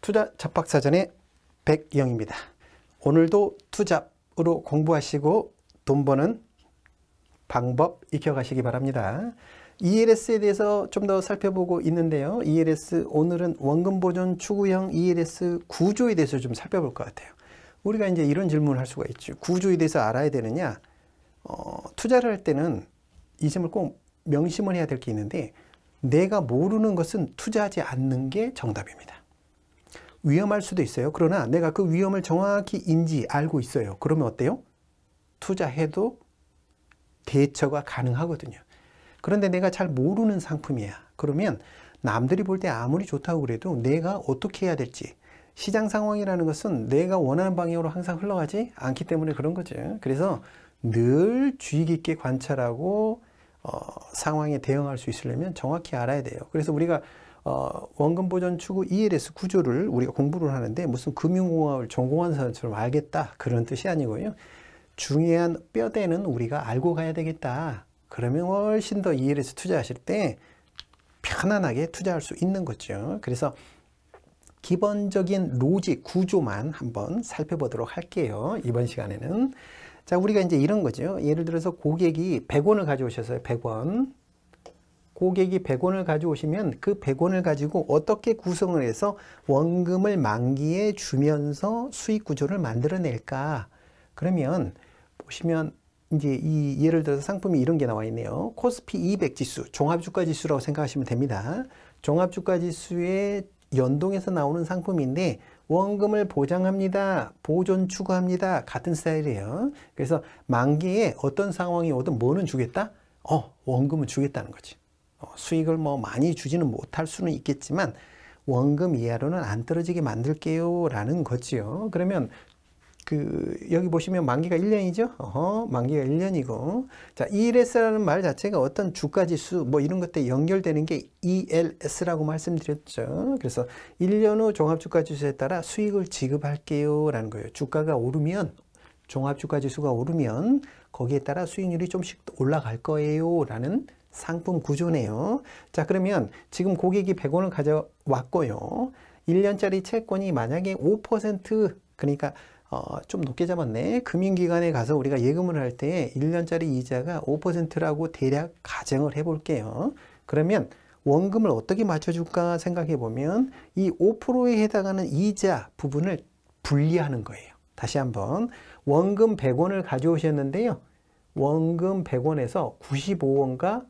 투자 잡박사전의 백영입니다. 오늘도 투잡으로 공부하시고 돈 버는 방법 익혀가시기 바랍니다. ELS에 대해서 좀 더 살펴보고 있는데요. ELS 오늘은 원금 보존 추구형 ELS 구조에 대해서 좀 살펴볼 것 같아요. 우리가 이제 이런 질문을 할 수가 있죠. 구조에 대해서 알아야 되느냐? 투자를 할 때는 이 점을 꼭 명심을 해야 될 게 있는데, 내가 모르는 것은 투자하지 않는 게 정답입니다. 위험할 수도 있어요. 그러나 내가 그 위험을 정확히 알고 있어요. 그러면 어때요? 투자해도 대처가 가능하거든요. 그런데 내가 잘 모르는 상품이야. 그러면 남들이 볼 때 아무리 좋다고 그래도 내가 어떻게 해야 될지, 시장 상황이라는 것은 내가 원하는 방향으로 항상 흘러가지 않기 때문에 그런 거죠. 그래서 늘 주의 깊게 관찰하고 상황에 대응할 수 있으려면 정확히 알아야 돼요. 그래서 우리가 원금 보존 추구 ELS 구조를 우리가 공부를 하는데 무슨 금융공학을 전공한 사람처럼 알겠다 그런 뜻이 아니고요. 중요한 뼈대는 우리가 알고 가야 되겠다. 그러면 훨씬 더 ELS 투자하실 때 편안하게 투자할 수 있는 거죠. 그래서 기본적인 로직 구조만 한번 살펴보도록 할게요. 이번 시간에는. 자, 우리가 이제 이런 거죠. 예를 들어서 고객이 100원을 가져오셨어요. 100원. 고객이 100원을 가져오시면 그 100원을 가지고 어떻게 구성을 해서 원금을 만기에 주면서 수익 구조를 만들어낼까? 그러면 보시면 이제 이 예를 들어서 상품이 이런 게 나와 있네요. 코스피 200 지수, 종합주가 지수라고 생각하시면 됩니다. 종합주가 지수에 연동해서 나오는 상품인데 원금을 보장합니다. 보존 추구합니다. 같은 스타일이에요. 그래서 만기에 어떤 상황이 오든 뭐는 주겠다? 원금은 주겠다는 거지. 수익을 뭐 많이 주지는 못할 수는 있겠지만 원금 이하로는 안 떨어지게 만들게요 라는 거지요. 그러면 여기 보시면 만기가 1년이죠. 만기가 1년이고, 자, ELS라는 말 자체가 어떤 주가지수 뭐 이런 것들 연결되는 게 ELS라고 말씀드렸죠. 그래서 1년 후 종합주가지수에 따라 수익을 지급할게요 라는 거예요. 주가가 오르면, 종합주가지수가 오르면 거기에 따라 수익률이 좀씩 올라갈 거예요 라는 상품 구조네요. 자, 그러면 지금 고객이 100원을 가져왔고요. 1년짜리 채권이 만약에 5%, 그러니까 좀 높게 잡았네. 금융기관에 가서 우리가 예금을 할 때 1년짜리 이자가 5%라고 대략 가정을 해볼게요. 그러면 원금을 어떻게 맞춰줄까 생각해 보면 이 5%에 해당하는 이자 부분을 분리하는 거예요. 다시 한번 원금 100원을 가져오셨는데요. 원금 100원에서 95원과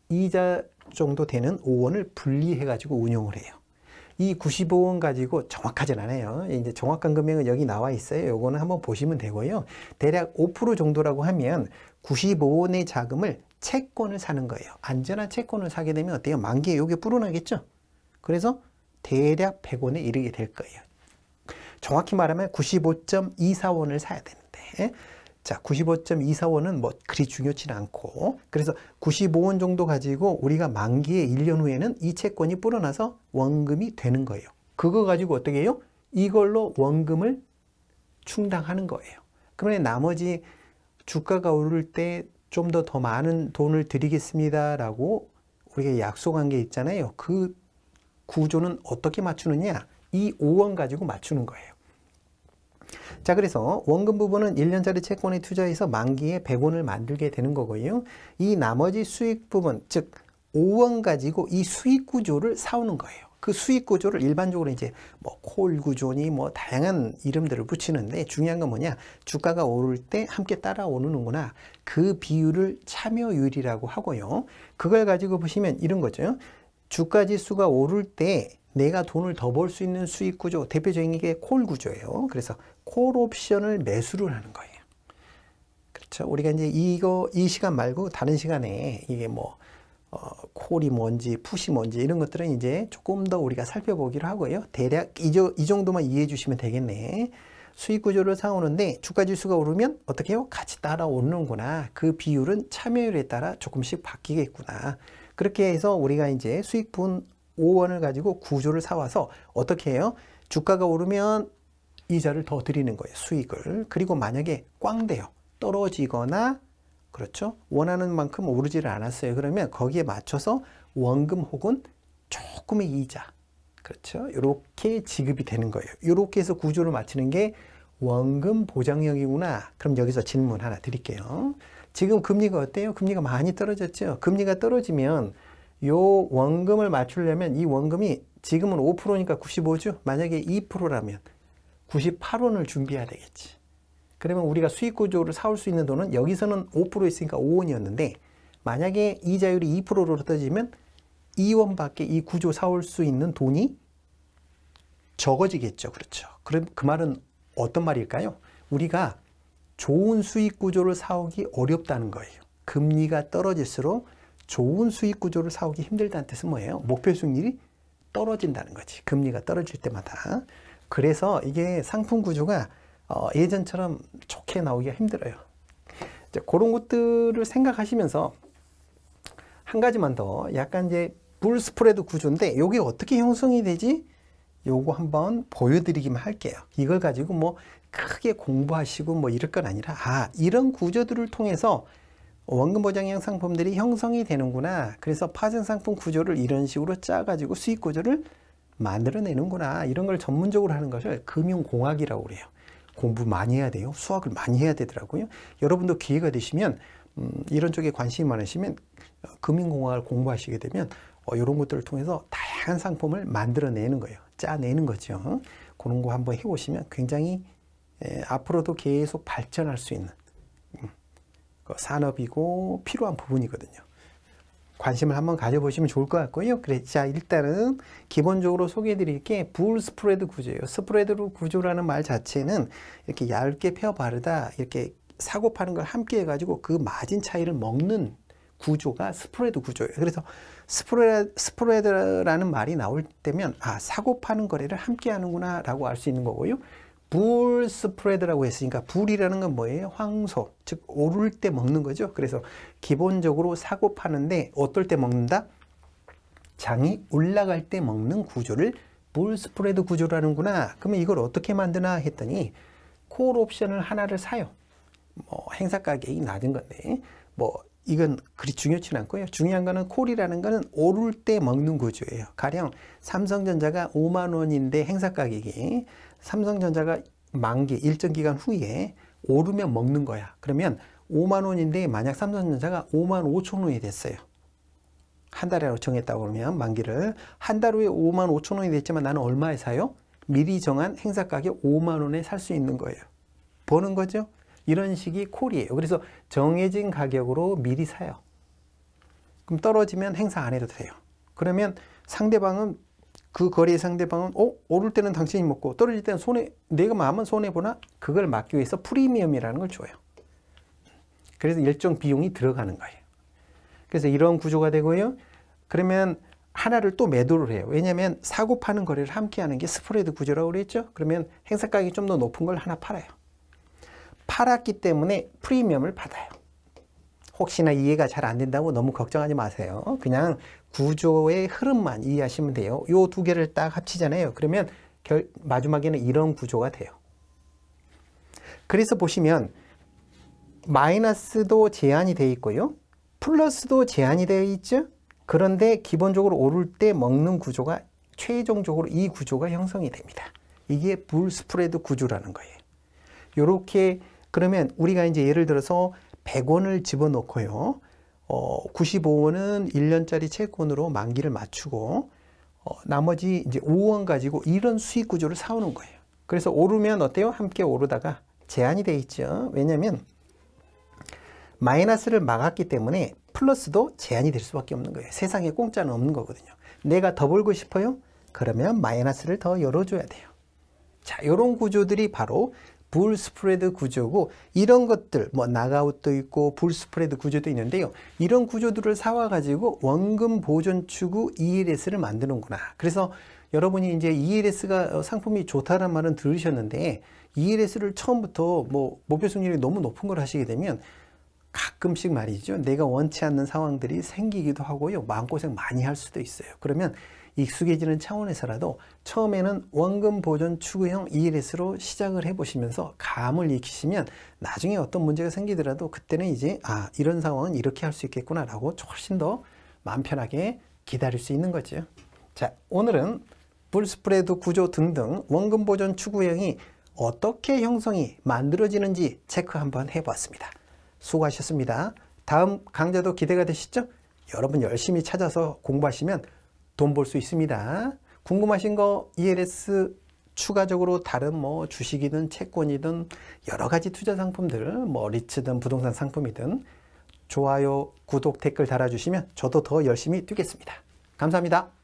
이자 정도 되는 5원을 분리해 가지고 운용을 해요. 이 95원 가지고 정확하진 않아요. 이제 정확한 금액은 여기 나와 있어요. 요거는 한번 보시면 되고요. 대략 5% 정도라고 하면 95원의 자금을 채권을 사는 거예요. 안전한 채권을 사게 되면 어때요? 만기에 요게 불어나겠죠? 그래서 대략 100원에 이르게 될 거예요. 정확히 말하면 95.24원을 사야 되는데, 자, 95.24원은 뭐 그리 중요치는 않고, 그래서 95원 정도 가지고 우리가 만기에 1년 후에는 이 채권이 불어나서 원금이 되는 거예요. 그거 가지고 어떻게 해요? 이걸로 원금을 충당하는 거예요. 그러면 나머지 주가가 오를 때 좀 더 많은 돈을 드리겠습니다 라고 우리가 약속한 게 있잖아요. 그 구조는 어떻게 맞추느냐? 이 5원 가지고 맞추는 거예요. 자, 그래서 원금 부분은 1년짜리 채권에 투자해서 만기에 100원을 만들게 되는 거고요. 이 나머지 수익 부분, 즉 5원 가지고 이 수익 구조를 사오는 거예요. 그 수익 구조를 일반적으로 이제 뭐 콜 구조니 뭐 다양한 이름들을 붙이는데, 중요한 건 뭐냐? 주가가 오를 때 함께 따라 오르는구나. 그 비율을 참여율이라고 하고요. 그걸 가지고 보시면 이런 거죠. 주가 지수가 오를 때 내가 돈을 더 벌 수 있는 수익 구조, 대표적인 게 콜 구조예요. 그래서 콜 옵션을 매수를 하는 거예요. 그렇죠. 우리가 이제 이 시간 말고 다른 시간에 이게 뭐 콜이 뭔지 풋이 뭔지 이런 것들은 이제 조금 더 우리가 살펴보기로 하고요. 대략 이 정도만 이해해 주시면 되겠네. 수익 구조를 사오는데 주가 지수가 오르면 어떻게 해요? 같이 따라오는구나. 그 비율은 참여율에 따라 조금씩 바뀌겠구나. 그렇게 해서 우리가 이제 수익분 5원을 가지고 구조를 사와서 어떻게 해요? 주가가 오르면 이자를 더 드리는 거예요. 수익을. 그리고 만약에 꽝돼요. 떨어지거나, 그렇죠? 원하는 만큼 오르지를 않았어요. 그러면 거기에 맞춰서 원금 혹은 조금의 이자, 그렇죠. 이렇게 지급이 되는 거예요. 이렇게 해서 구조를 맞추는 게 원금 보장형이구나. 그럼 여기서 질문 하나 드릴게요. 지금 금리가 어때요? 금리가 많이 떨어졌죠. 금리가 떨어지면 요 원금을 맞추려면 이 원금이 지금은 5%니까 95죠. 만약에 2%라면 98원을 준비해야 되겠지. 그러면 우리가 수익 구조를 사올 수 있는 돈은 여기서는 5% 있으니까 5원이었는데 만약에 이자율이 2%로 떨어지면 2원밖에 이 구조 사올 수 있는 돈이 적어지겠죠. 그렇죠. 그럼 그 말은 어떤 말일까요? 우리가 좋은 수익 구조를 사오기 어렵다는 거예요. 금리가 떨어질수록 좋은 수익 구조를 사오기 힘들다는 뜻은 뭐예요? 목표 수익률이 떨어진다는 거지. 금리가 떨어질 때마다. 그래서 이게 상품 구조가 예전처럼 좋게 나오기가 힘들어요. 이제 그런 것들을 생각하시면서 한 가지만 더 약간 이제 불 스프레드 구조인데 이게 어떻게 형성이 되지? 요거 한번 보여드리기만 할게요. 이걸 가지고 뭐 크게 공부하시고 뭐 이럴 건 아니라 이런 구조들을 통해서 원금 보장형 상품들이 형성이 되는구나. 그래서 파생 상품 구조를 이런 식으로 짜가지고 수익 구조를 만들어내는구나. 이런 걸 전문적으로 하는 것을 금융공학이라고 그래요. 공부 많이 해야 돼요. 수학을 많이 해야 되더라고요. 여러분도 기회가 되시면 이런 쪽에 관심이 많으시면 금융공학을 공부하시게 되면 이런 것들을 통해서 다양한 상품을 만들어내는 거예요. 짜내는 거죠. 그런 거 한번 해보시면 굉장히 앞으로도 계속 발전할 수 있는 산업이고 필요한 부분이거든요. 관심을 한번 가져보시면 좋을 것 같고요. 그래, 자, 일단은 기본적으로 소개해드릴 게 불 스프레드 구조예요. 스프레드 구조라는 말 자체는 이렇게 얇게 펴 바르다, 이렇게 사고 파는 걸 함께 해가지고 그 마진 차이를 먹는 구조가 스프레드 구조예요. 그래서 스프레드라는 말이 나올 때면 사고 파는 거래를 함께 하는구나 라고 알 수 있는 거고요. 불 스프레드라고 했으니까 불이라는 건 뭐예요? 황소, 즉 오를 때 먹는 거죠. 그래서 기본적으로 사고 파는데 어떨 때 먹는다? 장이 올라갈 때 먹는 구조를 불 스프레드 구조라는구나. 그러면 이걸 어떻게 만드나 했더니 콜 옵션을 하나를 사요. 뭐 행사 가격이 낮은 건데 뭐 이건 그리 중요치는 않고요. 중요한 거는 콜이라는 거는 오를 때 먹는 구조예요. 가령 삼성전자가 5만 원인데 행사 가격이 삼성전자가 만기 일정 기간 후에 오르면 먹는 거야. 그러면 5만 원인데 만약 삼성전자가 5만 5천 원이 됐어요. 한 달에 정했다고 그러면 만기를 한 달 후에 5만 5천 원이 됐지만 나는 얼마에 사요? 미리 정한 행사 가격 5만 원에 살 수 있는 거예요. 보는 거죠? 이런 식이 콜이에요. 그래서 정해진 가격으로 미리 사요. 그럼 떨어지면 행사 안 해도 돼요. 그러면 상대방은 그 거래의 상대방은 오를 때는 당신이 먹고 떨어질 때는 내가 마음은 손해보나? 그걸 막기 위해서 프리미엄이라는 걸 줘요. 그래서 일정 비용이 들어가는 거예요. 그래서 이런 구조가 되고요. 그러면 하나를 또 매도를 해요. 왜냐하면 사고 파는 거래를 함께 하는 게 스프레드 구조라고 그랬죠. 그러면 행사 가격이 좀 더 높은 걸 하나 팔아요. 팔았기 때문에 프리미엄을 받아요. 혹시나 이해가 잘 안 된다고 너무 걱정하지 마세요. 그냥 구조의 흐름만 이해하시면 돼요. 요 두 개를 딱 합치잖아요. 그러면 마지막에는 이런 구조가 돼요. 그래서 보시면 마이너스도 제한이 되어 있고요. 플러스도 제한이 되어 있죠. 그런데 기본적으로 오를 때 먹는 구조가 최종적으로 이 구조가 형성이 됩니다. 이게 불 스프레드 구조라는 거예요. 요렇게 그러면 우리가 이제 예를 들어서 100원을 집어넣고요. 95원은 1년짜리 채권으로 만기를 맞추고 나머지 이제 5원 가지고 이런 수익 구조를 사오는 거예요. 그래서 오르면 어때요? 함께 오르다가 제한이 돼 있죠. 왜냐하면 마이너스를 막았기 때문에 플러스도 제한이 될 수밖에 없는 거예요. 세상에 공짜는 없는 거거든요. 내가 더 벌고 싶어요? 그러면 마이너스를 더 열어줘야 돼요. 자, 이런 구조들이 바로 불 스프레드 구조고 이런 것들 뭐 나가웃도 있고 불 스프레드 구조도 있는데요. 이런 구조들을 사와 가지고 원금 보존 추구 ELS를 만드는구나. 그래서 여러분이 이제 ELS가 상품이 좋다는 말은 들으셨는데 ELS를 처음부터 뭐 목표 수익률이 너무 높은 걸 하시게 되면 가끔씩 말이죠. 내가 원치 않는 상황들이 생기기도 하고요. 마음고생 많이 할 수도 있어요. 그러면 익숙해지는 차원에서라도 처음에는 원금 보존 추구형 ELS로 시작을 해보시면서 감을 익히시면 나중에 어떤 문제가 생기더라도 그때는 이제 이런 상황은 이렇게 할 수 있겠구나 라고 훨씬 더 마음 편하게 기다릴 수 있는 거죠. 자, 오늘은 풀스프레드 구조 등등 원금 보존 추구형이 어떻게 형성이 만들어지는지 체크 한번 해보았습니다. 수고하셨습니다. 다음 강좌도 기대가 되시죠? 여러분 열심히 찾아서 공부하시면 돈 벌 수 있습니다. 궁금하신 거 ELS 추가적으로 다른 뭐 주식이든 채권이든 여러 가지 투자 상품들, 뭐 리츠든 부동산 상품이든 좋아요, 구독, 댓글 달아주시면 저도 더 열심히 뛰겠습니다. 감사합니다.